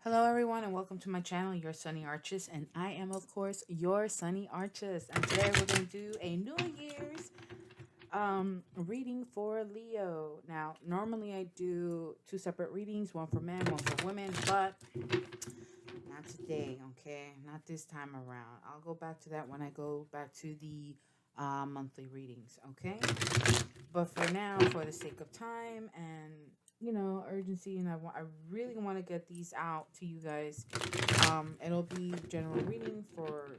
Hello, everyone, and welcome to my channel, Your Sunny Arches. And I am, of course, Your Sunny Arches. And today we're going to do a New Year's reading for Leo. Now, normally I do two separate readings, one for men, one for women, but not today, okay? Not this time around. I'll go back to that when I go back to the monthly readings, okay? But for now, for the sake of time and urgency, and I really want to get these out to you guys. It'll be general reading for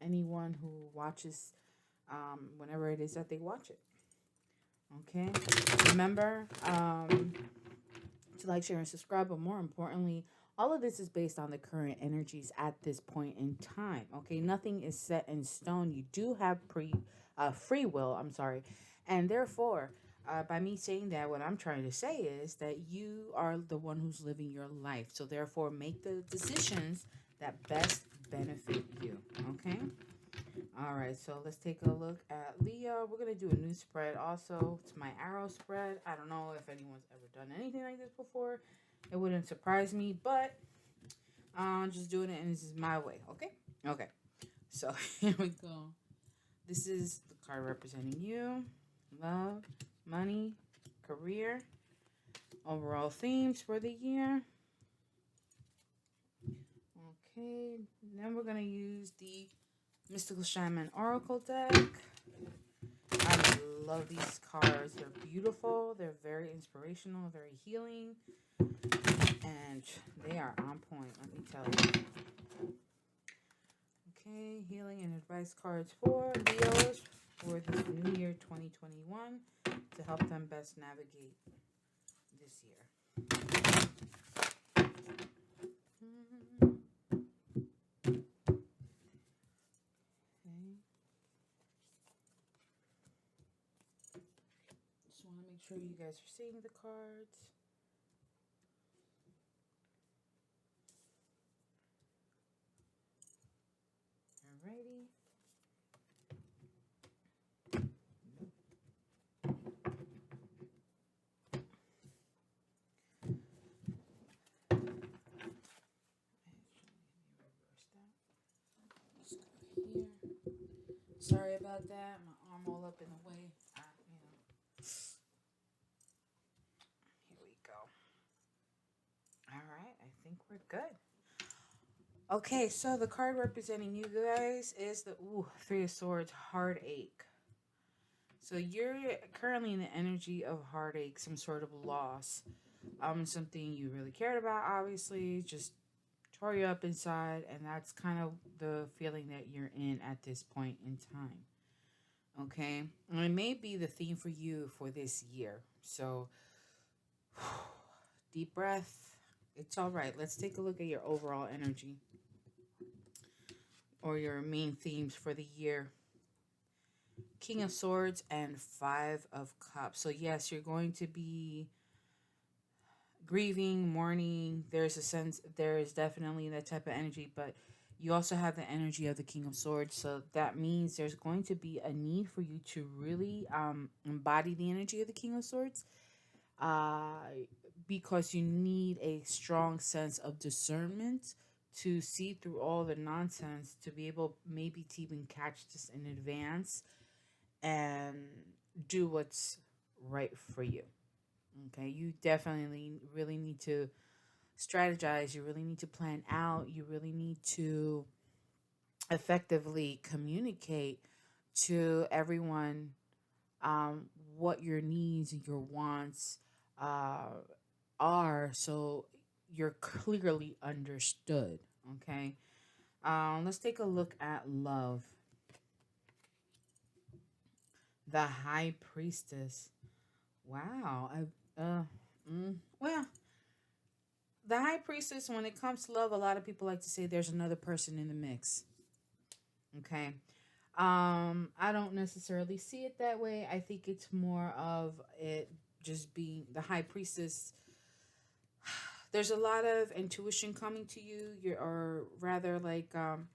anyone who watches whenever it is that they watch it. Okay, remember to like, share, and subscribe. But more importantly, all of this is based on the current energies at this point in time. Okay, nothing is set in stone. You do have free will. I'm sorry, and therefore, by me saying that, what I'm trying to say is that you are the one who's living your life. So therefore, make the decisions that best benefit you. Okay. All right, so let's take a look at Leo. We're going to do a new spread also. It's my arrow spread. I don't know if anyone's ever done anything like this before. It wouldn't surprise me, but I'm just doing it, and this is my way, okay? Okay, so here we go. This is the card representing you. Love, money, career, overall themes for the year. Okay, then we're going to use the Mystical Shaman Oracle deck. I love these cards. They're beautiful. They're very inspirational, very healing. And they are on point, let me tell you. Okay, healing and advice cards for Leos for this new year 2021 to help them best navigate this year. Just want to make sure you guys are seeing the cards. Alrighty. Here. Sorry about that. My arm all up in the way. Here we go. All right, I think we're good. Okay, so the card representing you guys is the Three of Swords, heartache. So you're currently in the energy of heartache, some sort of loss, something you really cared about, obviously, just tore you up inside, and that's kind of the feeling that you're in at this point in time. Okay, and it may be the theme for you for this year. So deep breath. It's all right. Let's take a look at your overall energy or your main themes for the year. King of Swords and Five of Cups. So yes, you're going to be grieving, mourning. There is definitely that type of energy, but you also have the energy of the King of Swords. So that means there's going to be a need for you to really embody the energy of the King of Swords, because you need a strong sense of discernment to see through all the nonsense, to be able maybe to even catch this in advance and do what's right for you. Okay, you definitely really need to strategize. You really need to plan out. You really need to effectively communicate to everyone what your needs and your wants are, so you're clearly understood. Okay, let's take a look at love. The High Priestess. Wow. Well, the High Priestess, when it comes to love, a lot of people like to say there's another person in the mix. Okay. I don't necessarily see it that way. I think it's more of it just being the High Priestess. There's a lot of intuition coming to you. Or rather, like, on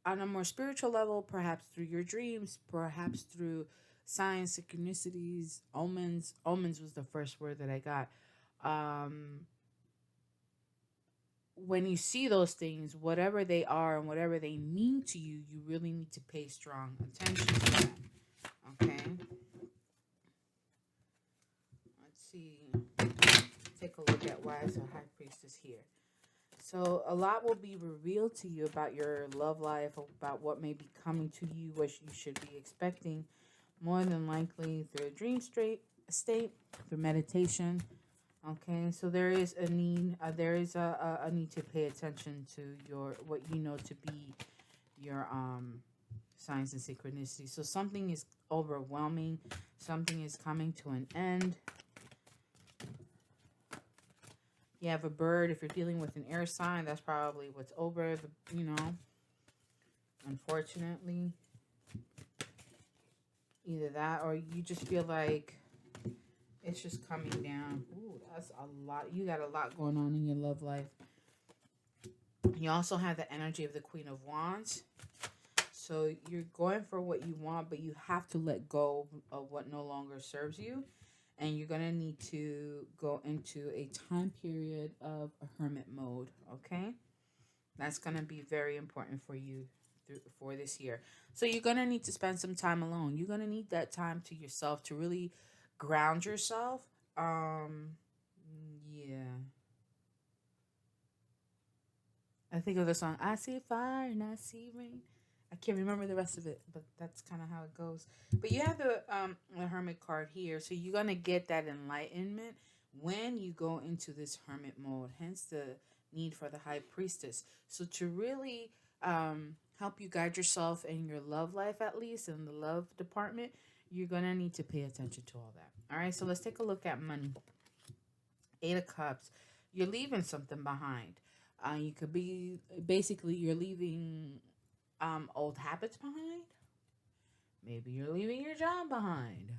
a more spiritual level, perhaps through your dreams, perhaps through signs, synchronicities, omens. Omens was the first word that I got. when you see those things, whatever they are and whatever they mean to you, you really need to pay strong attention to that. Okay. Let's see. Take a look at why is the high priestess here. So a lot will be revealed to you about your love life, about what may be coming to you, what you should be expecting, more than likely through a dream state, through meditation. Okay, so there is a need. There is a need to pay attention to your what you know to be your signs and synchronicity. So something is overwhelming. Something is coming to an end. You have a bird. If you're dealing with an air sign, that's probably what's over. Unfortunately, either that or you just feel like it's just coming down. Ooh, that's a lot. You got a lot going on in your love life. You also have the energy of the Queen of Wands. So you're going for what you want, but you have to let go of what no longer serves you. And you're going to need to go into a time period of a hermit mode, okay? That's going to be very important for you for this year. So you're going to need to spend some time alone. You're going to need that time to yourself to really ground yourself. Yeah. I think of the song, I see fire and I see rain. I can't remember the rest of it, but that's kind of how it goes. But you have the hermit card here, so you're gonna get that enlightenment when you go into this hermit mode. Hence the need for the high priestess. So to really help you guide yourself in your love life, at least in the love department, you're gonna need to pay attention to all that. All right, so let's take a look at money. 8 of Cups. You're leaving something behind. You could be basically you're leaving old habits behind. Maybe you're leaving your job behind.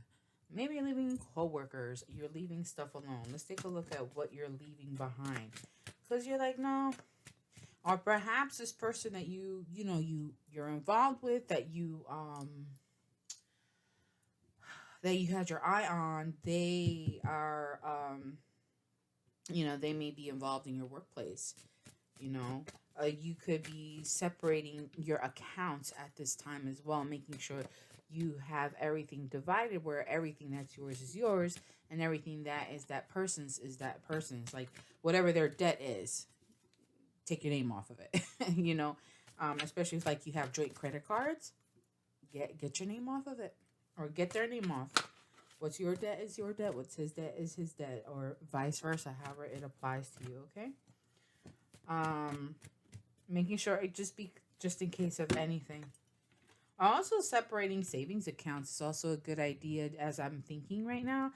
Maybe you're leaving coworkers. You're leaving stuff alone. Let's take a look at what you're leaving behind. Because you're like, no. Or perhaps this person that you're involved with, that you had your eye on, they are they may be involved in your workplace. You could be separating your accounts at this time as well, making sure you have everything divided, where everything that's yours is yours and everything that is that person's is that person's. Like whatever their debt is, take your name off of it. Especially if like you have joint credit cards, get your name off of it, or get their name off. What's your debt is your debt. What's his debt is his debt, or vice versa, however it applies to you. Okay. Making sure it just in case of anything. Also, separating savings accounts is also a good idea, as I'm thinking right now.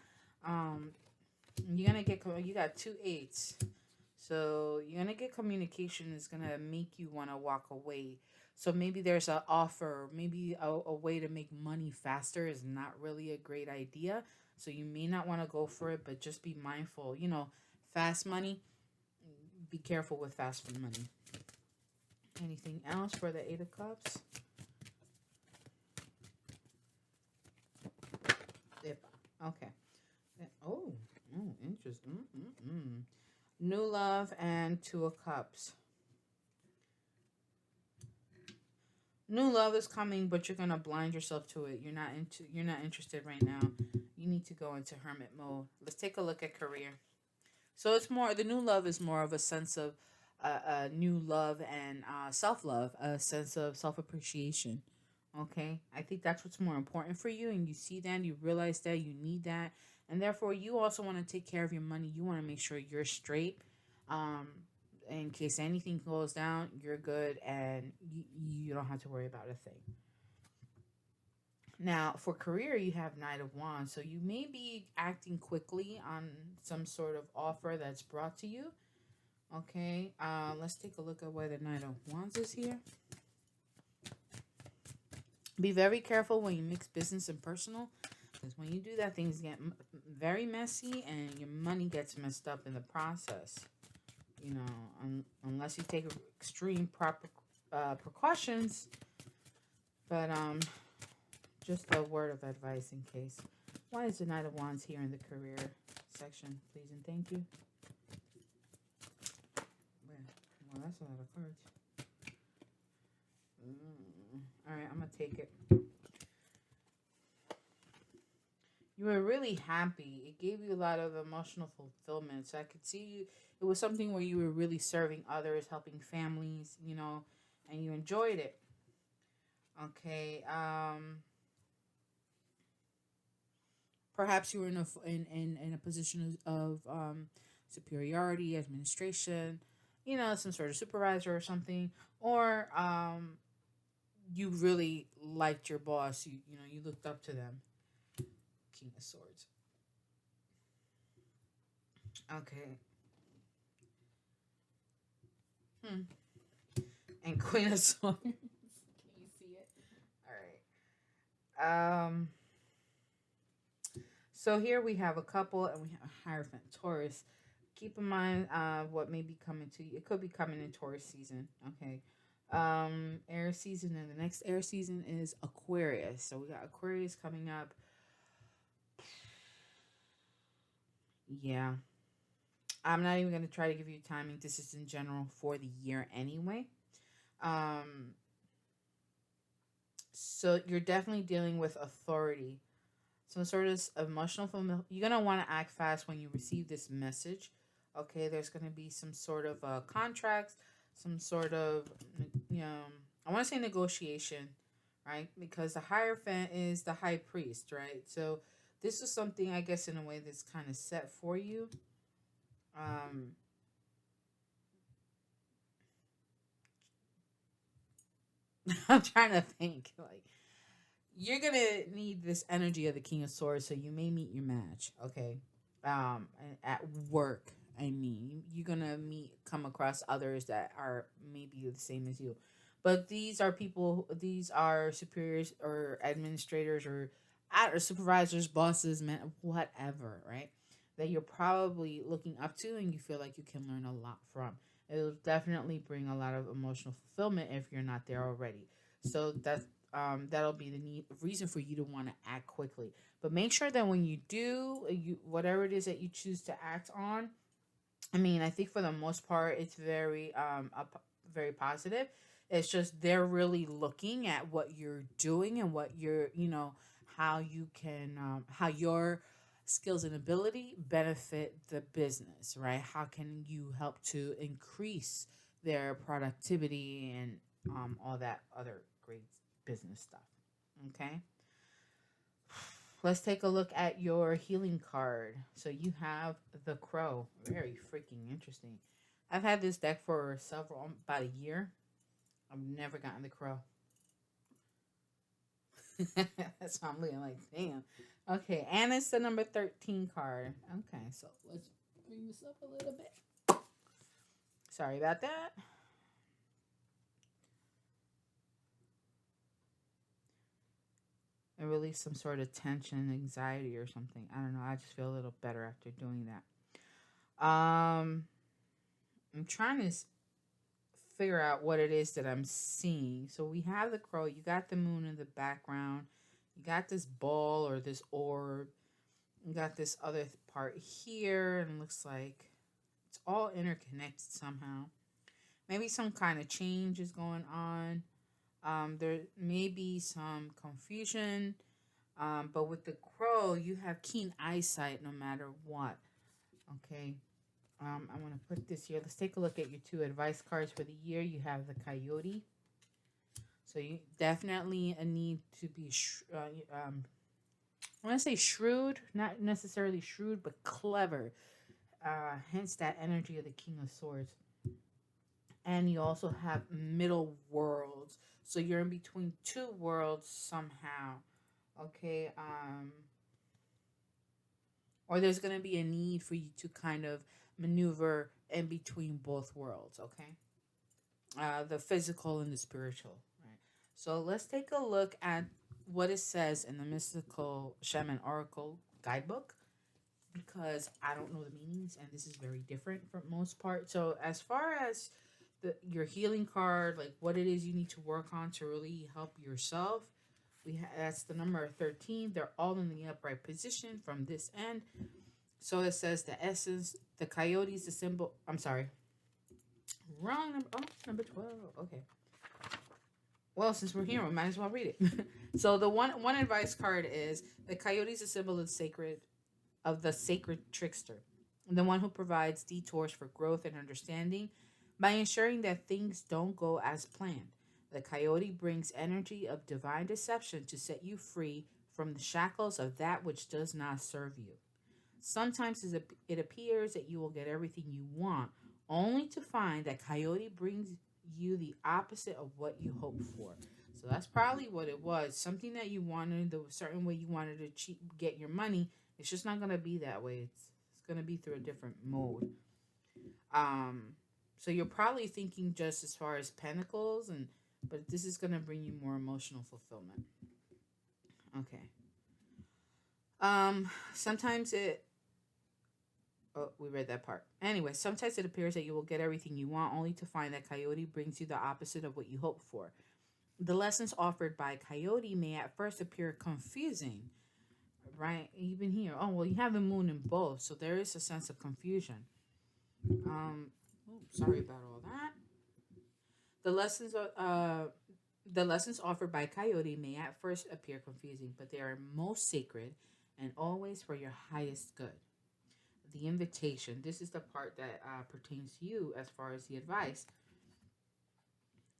You got 2 8s, so you're gonna get communication is gonna make you want to walk away. So maybe there's an offer, maybe a way to make money faster is not really a great idea. So you may not want to go for it, but just be mindful. Fast money. Be careful with fast money. Anything else for the 8 of Cups? Okay. Oh, interesting. New love and 2 of Cups. New love is coming, but you're gonna blind yourself to it. You're not interested right now. You need to go into hermit mode. Let's take a look at career. So it's more, the new love is more of a sense of new love and self-love, a sense of self-appreciation. Okay, I think that's what's more important for you, and you see that, you realize that you need that, and therefore you also want to take care of your money. You want to make sure you're straight. Um, in case anything goes down, you're good, and you don't have to worry about a thing. Now, for career, you have Knight of Wands. So you may be acting quickly on some sort of offer that's brought to you. Okay, let's take a look at where the Knight of Wands is here. Be very careful when you mix business and personal, because when you do that, things get very messy and your money gets messed up in the process. Unless you take extreme proper precautions. But just a word of advice in case. Why is the Knight of Wands here in the career section? Please and thank you. Where? Well, that's a lot of cards. All right, I'm gonna take it. You were really happy. It gave you a lot of emotional fulfillment. So I could see you. It was something where you were really serving others, helping families, and you enjoyed it. Okay. Perhaps you were in a position of superiority, administration, some sort of supervisor or something, or you really liked your boss. You looked up to them. King of Swords. Okay. Hmm. And Queen of Swords. Can you see it? All right. So here we have a couple, and we have a Hierophant Taurus. Keep in mind what may be coming to you. It could be coming in Taurus season. Okay. Air season, and the next air season is Aquarius. So we got Aquarius coming up. Yeah. I'm not even going to try to give you timing. This is in general for the year anyway. Um, so you're definitely dealing with authority. Some sort of emotional fulfillment. You're going to want to act fast when you receive this message. Okay, there's going to be some sort of contracts, some sort of, I want to say negotiation, right? Because the Hierophant is the high priest, right? So this is something, I guess, in a way that's kind of set for you. Um, I'm trying to think. Like, you're gonna need this energy of the King of Swords, so you may meet your match. Okay, at work. I mean, you're gonna come across others that are maybe the same as you, but these are people. These are superiors or administrators or supervisors, bosses, men, whatever. Right? That you're probably looking up to, and you feel like you can learn a lot from. It'll definitely bring a lot of emotional fulfillment if you're not there already. So that'll be the reason for you to want to act quickly. But make sure that when you do, whatever it is that you choose to act on, I mean, I think for the most part, it's very positive. It's just they're really looking at what you're doing and what how you can how your skills and ability benefit the business, right? How can you help to increase their productivity and all that other great business stuff. Okay. Let's take a look at your healing card. So you have the Crow. Very freaking interesting. I've had this deck for about a year. I've never gotten the Crow. That's why I'm looking like, damn. Okay, and it's the number 13 card. Okay, so let's bring this up a little bit. Sorry about that. And release some sort of tension, anxiety, or something. I don't know. I just feel a little better after doing that. I'm trying to figure out what it is that I'm seeing. So we have the Crow. You got the moon in the background. You got this ball or this orb. You got this other part here, and it looks like it's all interconnected somehow. Maybe some kind of change is going on. There may be some confusion. But with the Crow, you have keen eyesight no matter what. Okay. I want to put this here. Let's take a look at your 2 advice cards for the year. You have the Coyote. So you definitely need to be, I want to say shrewd, not necessarily shrewd, but clever. Hence that energy of the King of Swords. And you also have middle worlds. So you're in between 2 worlds somehow. Okay. Or there's going to be a need for you to kind of maneuver in between both worlds, okay? The physical and the spiritual, right? So let's take a look at what it says in the Mystical Shaman Oracle Guidebook, because I don't know the meanings, and this is very different for most part. So as far as your healing card, like what it is you need to work on to really help yourself, that's the number 13. They're all in the upright position from this end. So it says the essence, the coyote is the symbol. I'm sorry. Wrong number. Oh, number 12. Okay. Well, since we're here, we might as well read it. So the one advice card is the coyote is a symbol of the sacred trickster, the one who provides detours for growth and understanding by ensuring that things don't go as planned. The coyote brings energy of divine deception to set you free from the shackles of that which does not serve you. Sometimes it appears that you will get everything you want, only to find that coyote brings you the opposite of what you hoped for. So that's probably what it was. Something that you wanted, the certain way you wanted to get your money, it's just not gonna be that way. It's gonna be through a different mode. Um, so you're probably thinking just as far as pentacles, and but this is gonna bring you more emotional fulfillment. Okay. Sometimes it Oh, we read that part. Anyway, sometimes it appears that you will get everything you want, only to find that Coyote brings you the opposite of what you hoped for. The lessons offered by Coyote may at first appear confusing, right? Even here, oh well, you have the moon in both, so there is a sense of confusion. Um, Sorry about all that. The lessons, the lessons offered by Coyote may at first appear confusing, but they are most sacred and always for your highest good. The invitation. This is the part that pertains to you as far as the advice.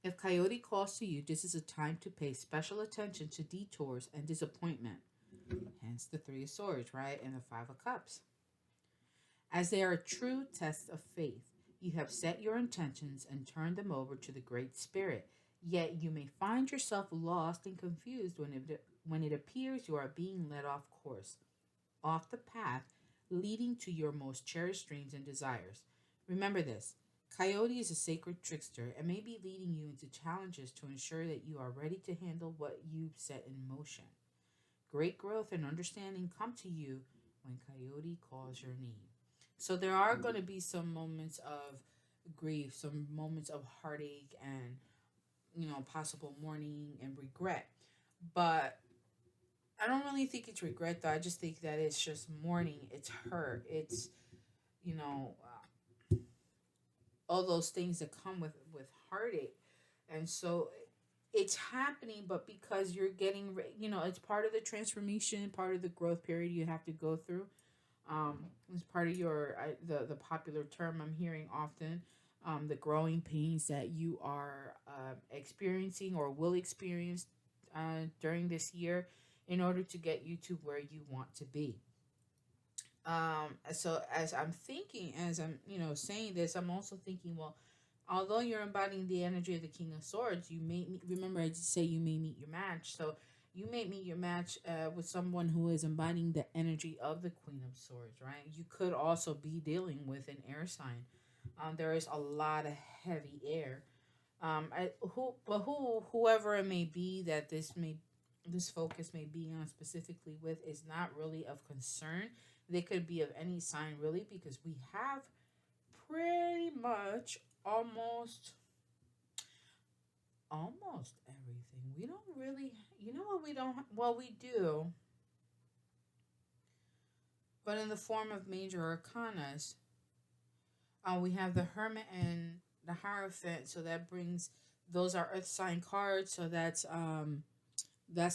If Coyote calls to you, this is a time to pay special attention to detours and disappointment. Hence the Three of Swords, right? And the Five of Cups. As they are true tests of faith, you have set your intentions and turned them over to the Great Spirit. Yet you may find yourself lost and confused when it appears you are being led off course, off the path leading to your most cherished dreams and desires. Remember this: Coyote is a sacred trickster and may be leading you into challenges to ensure that you are ready to handle what you've set in motion. Great growth and understanding come to you when Coyote calls your name. So there are going to be some moments of grief, some moments of heartache, and possible mourning and regret. But I don't really think it's regret though. I just think that it's just mourning. It's hurt. It's you know all those things that come with heartache, and so it's happening. But because you're getting, it's part of the transformation, part of the growth period you have to go through. It's part of the popular term I'm hearing often. The growing pains that you are experiencing or will experience during this year in order to get you to where you want to be. So as I'm thinking, as I'm, saying this, I'm also thinking, well, although you're embodying the energy of the King of Swords, you may remember I did say you may meet your match. So you may meet your match with someone who is embodying the energy of the Queen of Swords, right? You could also be dealing with an air sign. There is a lot of heavy air. Whoever it may be that this focus may be on specifically with is not really of concern. They could be of any sign really, because we have pretty much almost everything. We don't really, what we don't, well, we do, but in the form of major arcanas, we have the Hermit and the Hierophant. So that brings, those are earth sign cards. So that's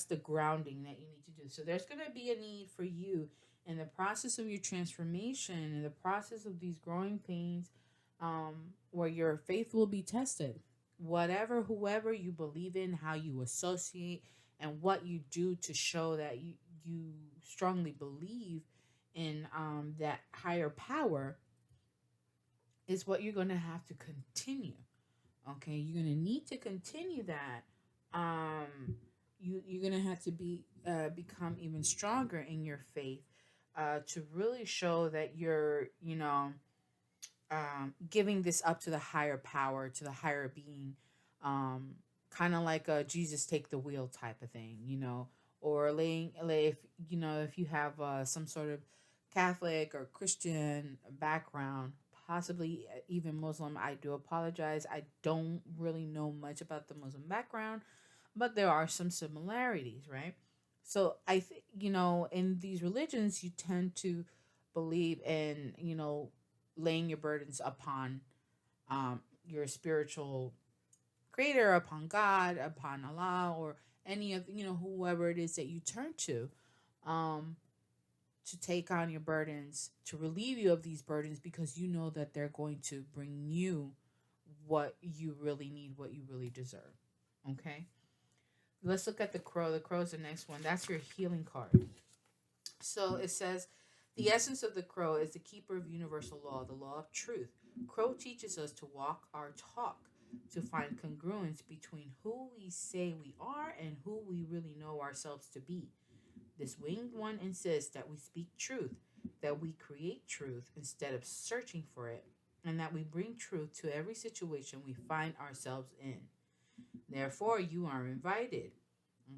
the grounding that you need to do. So there's going to be a need for you in the process of your transformation, in the process of these growing pains, where your faith will be tested. Whatever, whoever you believe in, how you associate, and what you do to show that you strongly believe in that higher power is what you're going to have to continue. Okay, you're going to need to continue that. You're going to have to become even stronger in your faith to really show that you're giving this up to the higher power, to the higher being, kind of like a Jesus take the wheel type of thing, or if if you have some sort of Catholic or Christian background, possibly even Muslim. I do apologize. I don't really know much about the Muslim background, but there are some similarities, right? So I think, in these religions, you tend to believe in, laying your burdens upon your spiritual creator, upon God, upon Allah, or any of whoever it is that you turn um, to take on your burdens, to relieve you of these burdens, because you know that they're going to bring you what you really need, what you really deserve. Okay, let's look at the crow. The crow is the next one. That's your healing card. So it says, the essence of the crow is the keeper of universal law, the law of truth. Crow teaches us to walk our talk, to find congruence between who we say we are and who we really know ourselves to be. This winged one insists that we speak truth, that we create truth instead of searching for it, and that we bring truth to every situation we find ourselves in. Therefore, you are invited.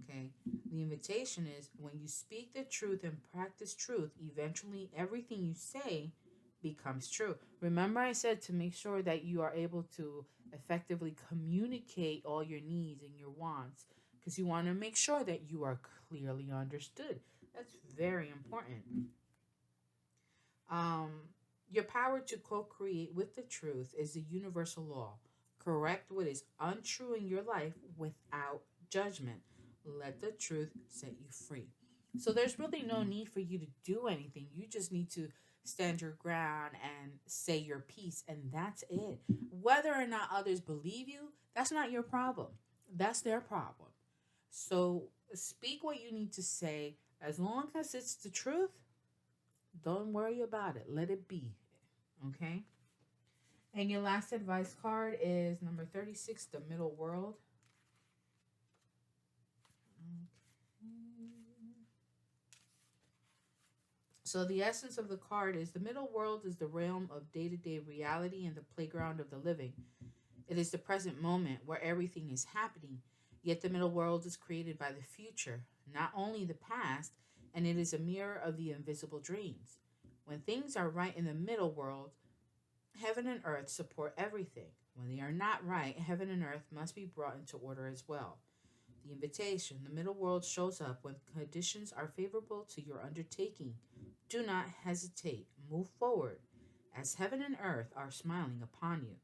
Okay? The invitation is, when you speak the truth and practice truth, eventually everything you say becomes true. Remember, I said to make sure that you are able to effectively communicate all your needs and your wants, because you want to make sure that you are clearly understood. That's very important. Um, your power to co create with the truth is the universal law. Correct what is untrue in your life without judgment. Let the truth set you free. So there's really no need for you to do anything. You just need to stand your ground and say your piece, and that's it. Whether or not others believe you, that's not your problem. That's their problem. So speak what you need to say. As long as it's the truth, don't worry about it. Let it be. Okay? And your last advice card is number 36, the middle world. So the essence of the card is, the middle world is the realm of day-to-day reality and the playground of the living. It is the present moment where everything is happening. Yet the middle world is created by the future, not only the past, and it is a mirror of the invisible dreams. When things are right in the middle world, heaven and earth support everything. When they are not right, heaven and earth must be brought into order as well. The invitation, the middle world, shows up when conditions are favorable to your undertaking. Do not hesitate. Move forward, as heaven and earth are smiling upon you.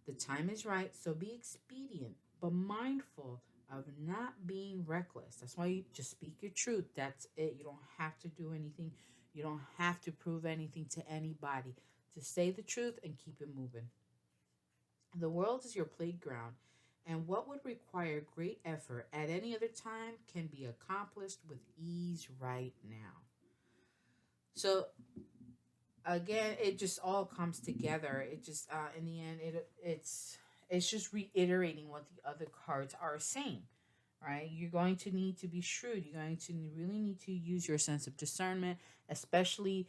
The time is right, so be expedient, but mindful of not being reckless. That's why you just speak your truth. That's it. You don't have to do anything. You don't have to prove anything to anybody. Just say the truth and keep it moving. The world is your playground, and what would require great effort at any other time can be accomplished with ease right now. So again, it just all comes together. It just in the end, it's just reiterating what the other cards are saying. Right? You're going to need to be shrewd. You're going to really need to use your sense of discernment, especially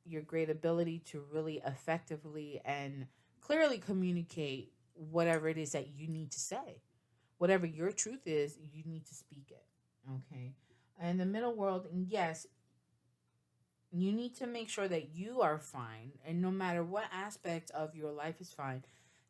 your great ability to really effectively and clearly communicate whatever it is that you need to say. Whatever your truth is, you need to speak it. Okay. And the middle world, and yes, you need to make sure that you are fine. And no matter what aspect of your life is fine,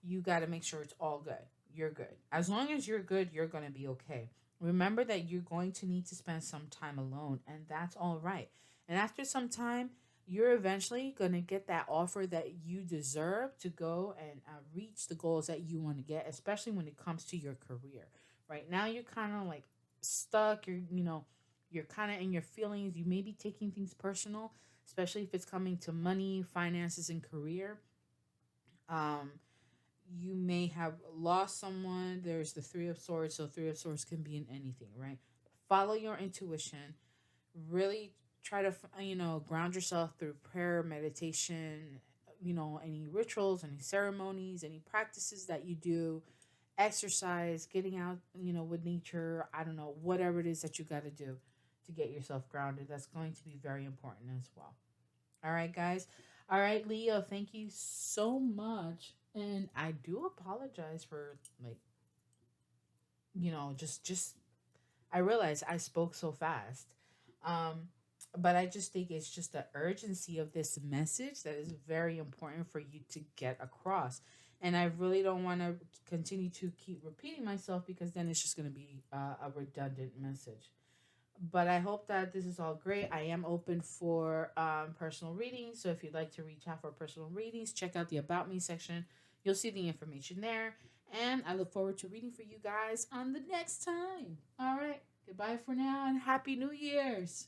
you got to make sure it's all good. You're good. As long as you're good, you're going to be okay. Remember that you're going to need to spend some time alone, and that's all right. And after some time, you're eventually going to get that offer that you deserve to go and reach the goals that you want to get, especially when it comes to your career. Right now, you're kind of like stuck. You're kind of in your feelings. You may be taking things personal, especially if it's coming to money, finances, and career. Um, you may have lost someone. There's the Three of Swords, so Three of Swords can be in anything, right? Follow your intuition. Really try to, ground yourself through prayer, meditation, any rituals, any ceremonies, any practices that you do, exercise, getting out, with nature. I don't know, whatever it is that you got to do to get yourself grounded. That's going to be very important as well. All right, guys. All right, Leo, thank you so much. And I do apologize for like, just I realized I spoke so fast. Um but I just think it's just the urgency of this message that is very important for you to get across. And I really don't want to continue to keep repeating myself, because then it's just going to be a redundant message. But I hope that this is all great. I am open for personal readings. So if you'd like to reach out for personal readings, check out the About Me section. You'll see the information there. And I look forward to reading for you guys on the next time. All right. Goodbye for now and Happy New Year's.